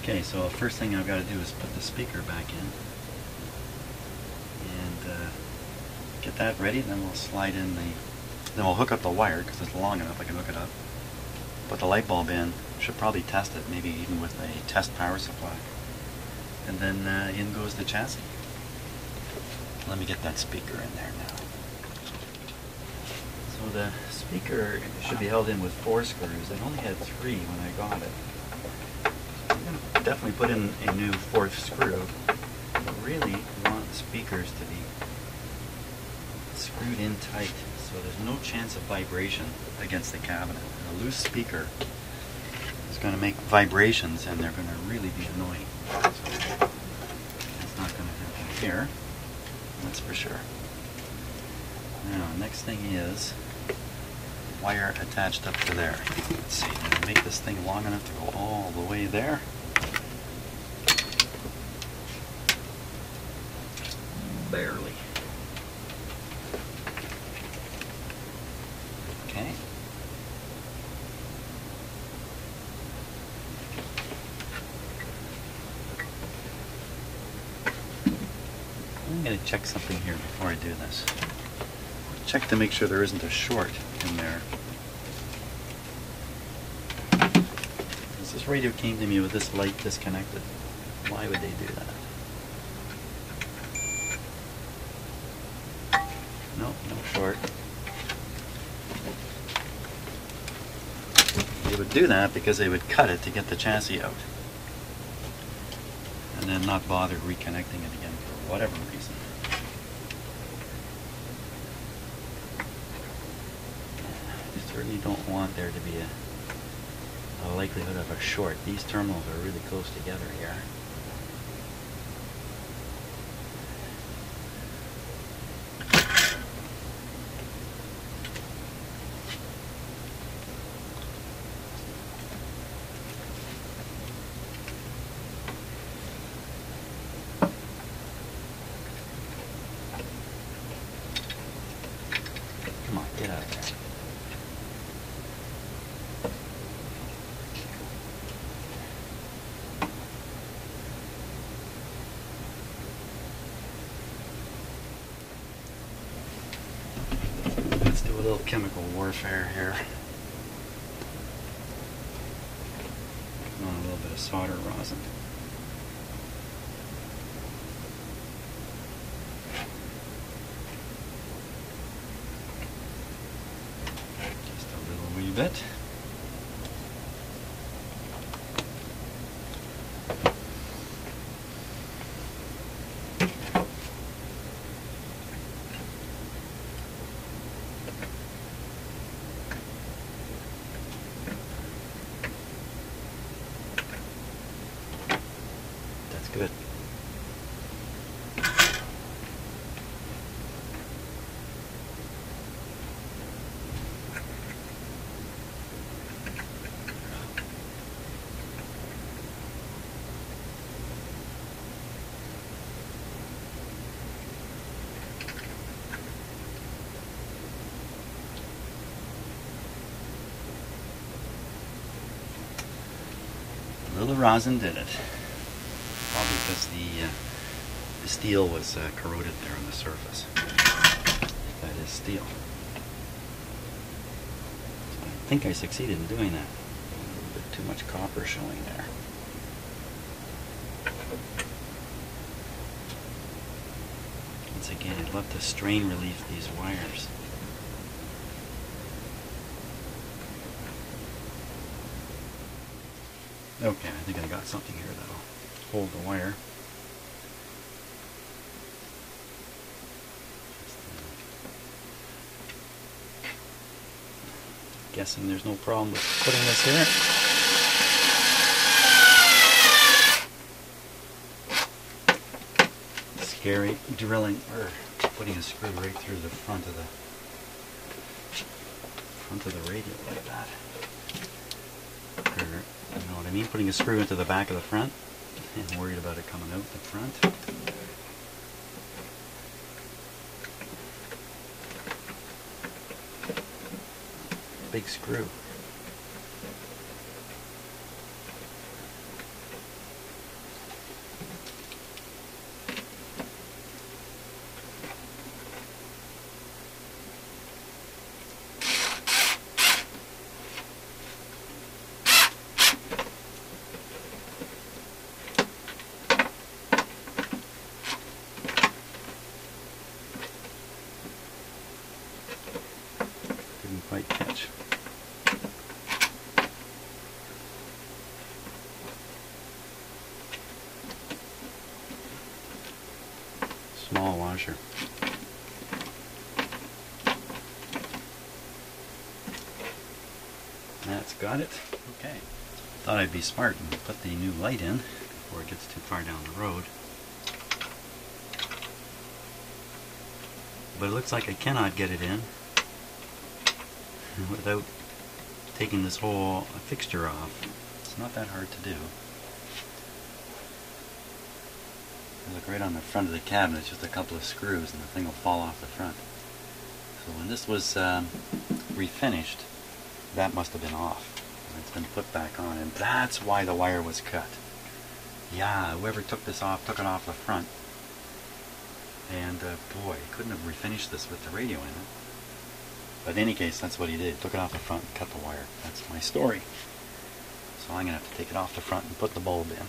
Okay, so the first thing I've got to do is put the speaker back in and get that ready. Then we'll slide in then we'll hook up the wire because it's long enough I can hook it up. Put the light bulb in. Should probably test it, maybe even with a test power supply. And then in goes the chassis. Let me get that speaker in there now. So the speaker should be held in with 4 screws. I only had 3 when I got it. I'm going to definitely put in a new 4th screw. I really want the speakers to be screwed in tight so there's no chance of vibration against the cabinet. A loose speaker is going to make vibrations and they're going to really be annoying. So that's not going to happen here, that's for sure. Now, next thing is wire attached up to there. Let's see, I'm going to make this thing long enough to go all the way there. Barely. Okay. I'm going to check something here before I do this. Check to make sure there isn't a short in there. This radio came to me with this light disconnected. Why would they do that? No, no short. They would do that because they would cut it to get the chassis out. And then not bother reconnecting it again for whatever reason. I certainly don't want there to be a likelihood of a short. These terminals are really close together here. Come on, get out of there. Let's do a little chemical warfare here. On a little bit of solder rosin. Just a little wee bit. That's good. A little rosin did it. Probably because the steel was corroded there on the surface. That is steel. So I think I succeeded in doing that. A little bit too much copper showing there. Once again, I'd love to strain relief these wires. Okay, I think I got something here that'll hold the wire. Guessing there's no problem with putting this here. Scary drilling or putting a screw right through the front of the radio like that. Or, you know what I mean? Putting a screw into the back of the front and worried about it coming out the front. Big screw. small washer. That's got it. Okay. Thought I'd be smart and put the new light in before it gets too far down the road. But it looks like I cannot get it in without taking this whole fixture off. It's not that hard to do. You look right on the front of the cabinet, it's just a couple of screws and the thing will fall off the front. So when this was refinished, that must have been off. It's been put back on, and that's why the wire was cut. Yeah, whoever took this off took it off the front. And boy, he couldn't have refinished this with the radio in it. But in any case, that's what he did. Took it off the front and cut the wire. That's my story. So I'm going to have to take it off the front and put the bulb in.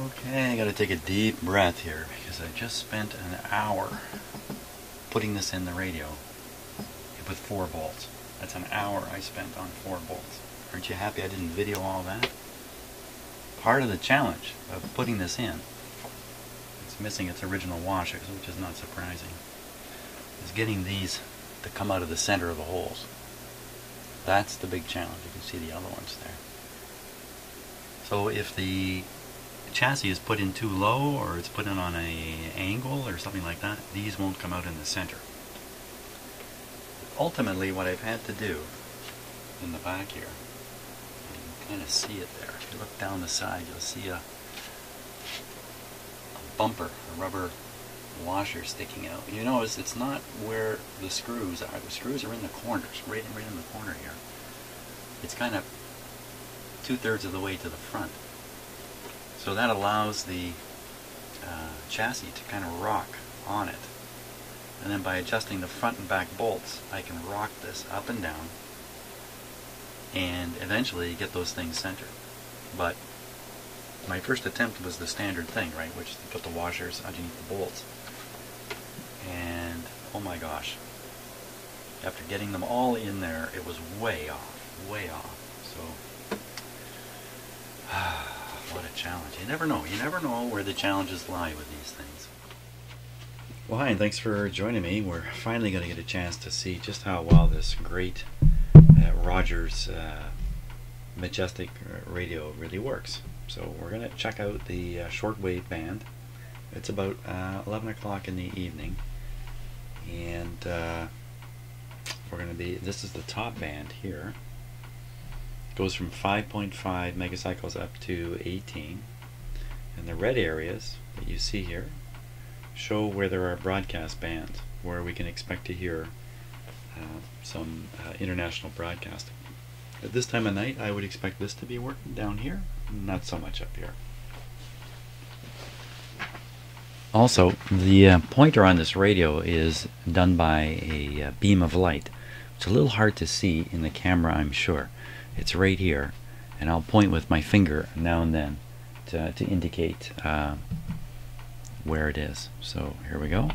Okay, I gotta take a deep breath here because I just spent an hour putting this in the radio with 4 bolts. That's an hour I spent on 4 bolts. Aren't you happy I didn't video all that? Part of the challenge of putting this in, it's missing its original washers, which is not surprising, is getting these to come out of the center of the holes. That's the big challenge. You can see the other ones there. So if the chassis is put in too low, or it's put in on an angle or something like that, these won't come out in the center. Ultimately, what I've had to do in the back here, you can kind of see it there. If you look down the side, you'll see a bumper, a rubber washer sticking out. You notice it's not where the screws are. The screws are in the corners, right in the corner here. It's kind of 2/3 of the way to the front. So that allows the chassis to kind of rock on it. And then by adjusting the front and back bolts, I can rock this up and down and eventually get those things centered. But my first attempt was the standard thing, right, which is to put the washers underneath the bolts. And oh my gosh, after getting them all in there, it was way off, way off. So what a challenge. You never know. You never know where the challenges lie with these things. Well, hi, and thanks for joining me. We're finally going to get a chance to see just how well this great Rogers Majestic radio really works. So we're going to check out the shortwave band. It's about 11 o'clock in the evening. And we're going to be, this is the top band here. Goes from 5.5 megacycles up to 18, and the red areas that you see here show where there are broadcast bands where we can expect to hear some international broadcasting. At this time of night, I would expect this to be working down here, not so much up here. Also, the pointer on this radio is done by a beam of light. It's a little hard to see in the camera, I'm sure. It's right here, and I'll point with my finger now and then to indicate where it is. So here we go.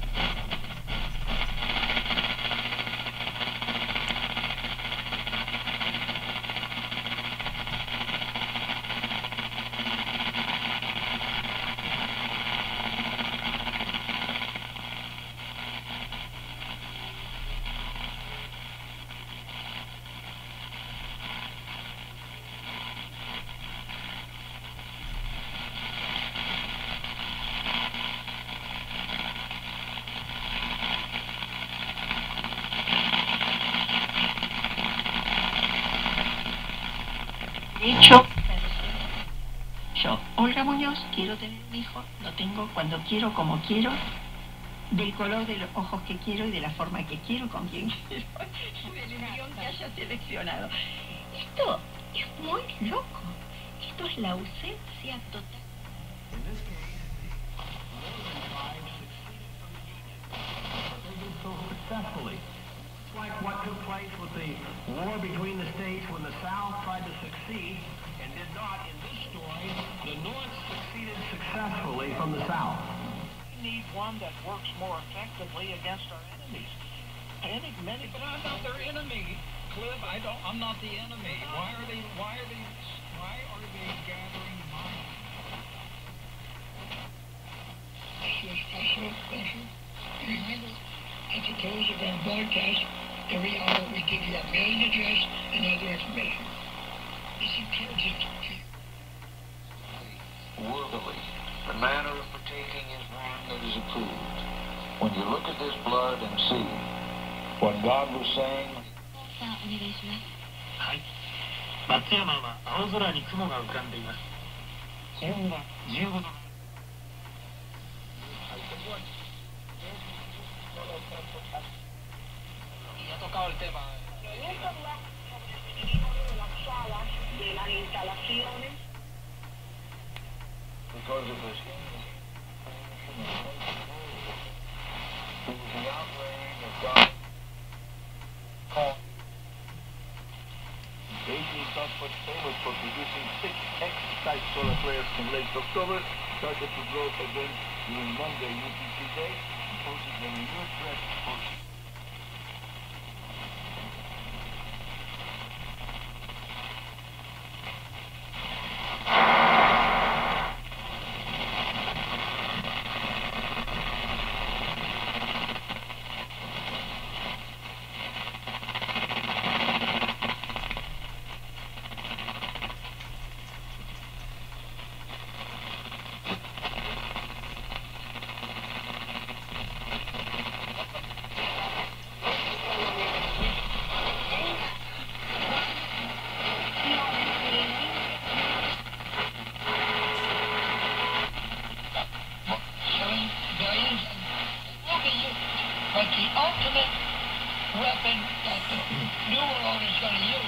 Yo, Olga Muñoz, quiero tener un hijo, lo tengo cuando quiero, como quiero, del color de los ojos que quiero y de la forma que quiero, con quien quiero, y del embrión que haya seleccionado. Esto es muy loco. Esto es la ausencia total. In this case, the Northern tribes succeeded from the Union, but they did so successfully. It's like what took place with the war between the states when the South tried to succeed and did not. In this story, the North succeeded successfully from the South. We need one that works more effectively against our enemies. But I'm not their enemy, Cliff. I'm not the enemy. Why are they gathering money? Remember, at the close of our broadcast, every hour we give you our mailing address and other information. This intelligence worthily. The manner of partaking is one that is approved. When you look at this blood and see what God was saying. お願いします。はい。松山は青空に雲が浮かんでいます。気温は15度。Y ha tocado el tema. de las instalaciones. Because it was him who was the outrage of God. AT&T Southwest famous for producing 6 X-type solar flares in late October, started to grow again during Monday UTC Day, and poses a renewed threat for But the ultimate weapon that the New World is going to use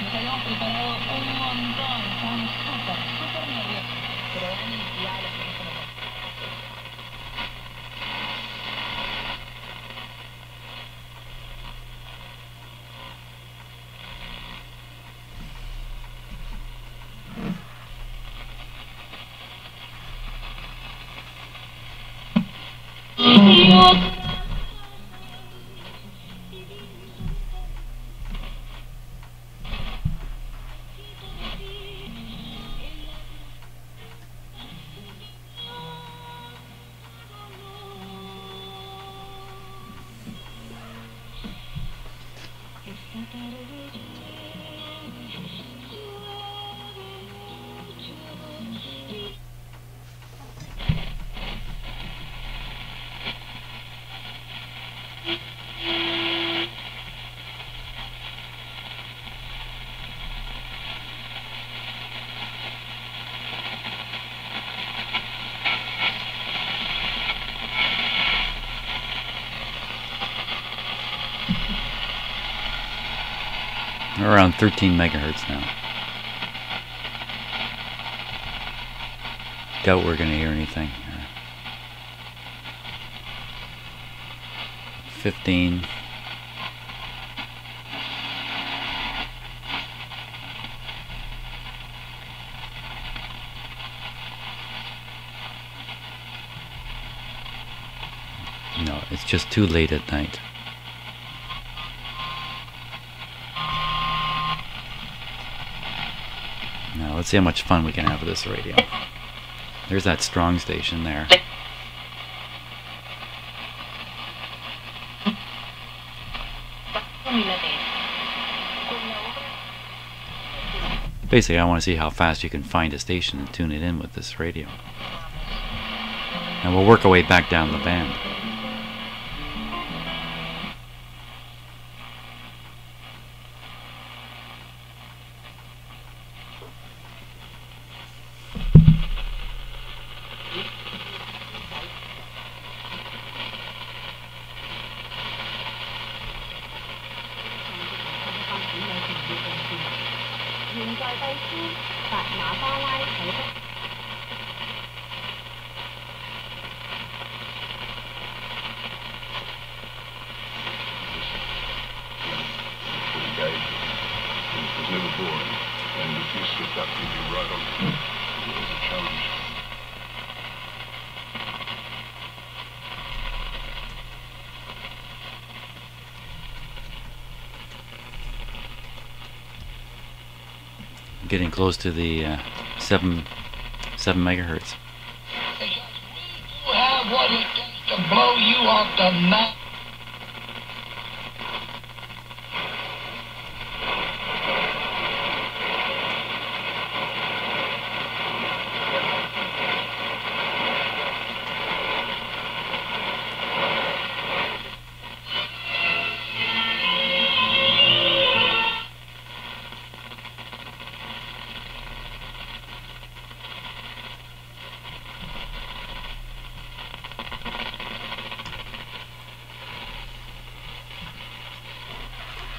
Nos habíamos preparado un montón, estábamos súper nerviosos. Pero Dani y Alex me dijeron We're around 13 megahertz now. Doubt we're going to hear anything. 15. No, it's just too late at night. Now let's see how much fun we can have with this radio. There's that strong station there. Basically, I want to see how fast you can find a station and tune it in with this radio. And we'll work our way back down the band. Getting close to the 7 megahertz. You have what it takes to blow you off the map.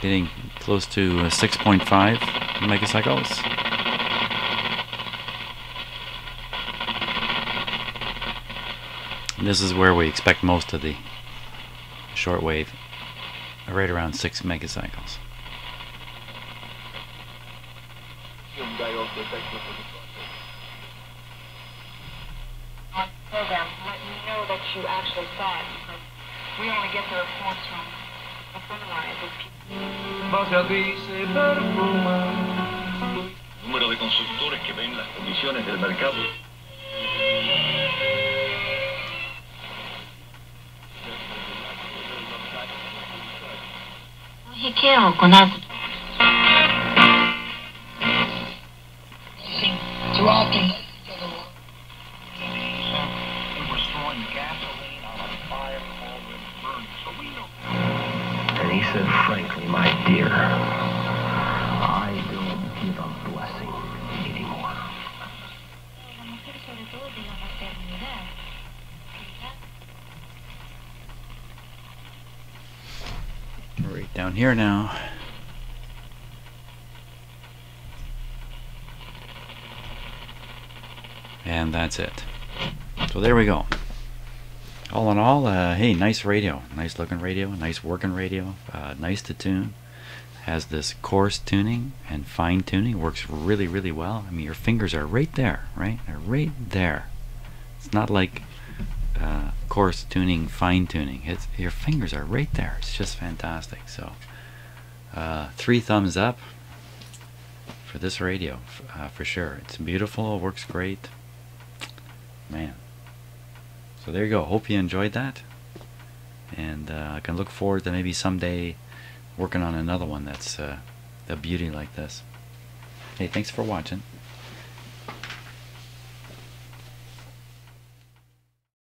Getting close to 6.5 megacycles. And this is where we expect most of the shortwave, right around 6 megacycles. On program, let me know that you actually saw it, because we only get the reports from the fertilizers. Número de consultores que ven las condiciones del mercado. Throughout the And he said, frankly, my dear, I don't give a blessing anymore. Right down here now. And that's it. So there we go. All in all, hey, nice radio. Nice looking radio, nice working radio, nice to tune. Has this coarse tuning and fine tuning. Works really, really well. I mean, your fingers are right there, right? They're right there. It's not like coarse tuning, fine tuning. Your fingers are right there. It's just fantastic. So, 3 thumbs up for this radio, for sure. It's beautiful, works great. Man. So there you go. Hope you enjoyed that. And I can look forward to maybe someday working on another one that's a beauty like this. Hey, thanks for watching.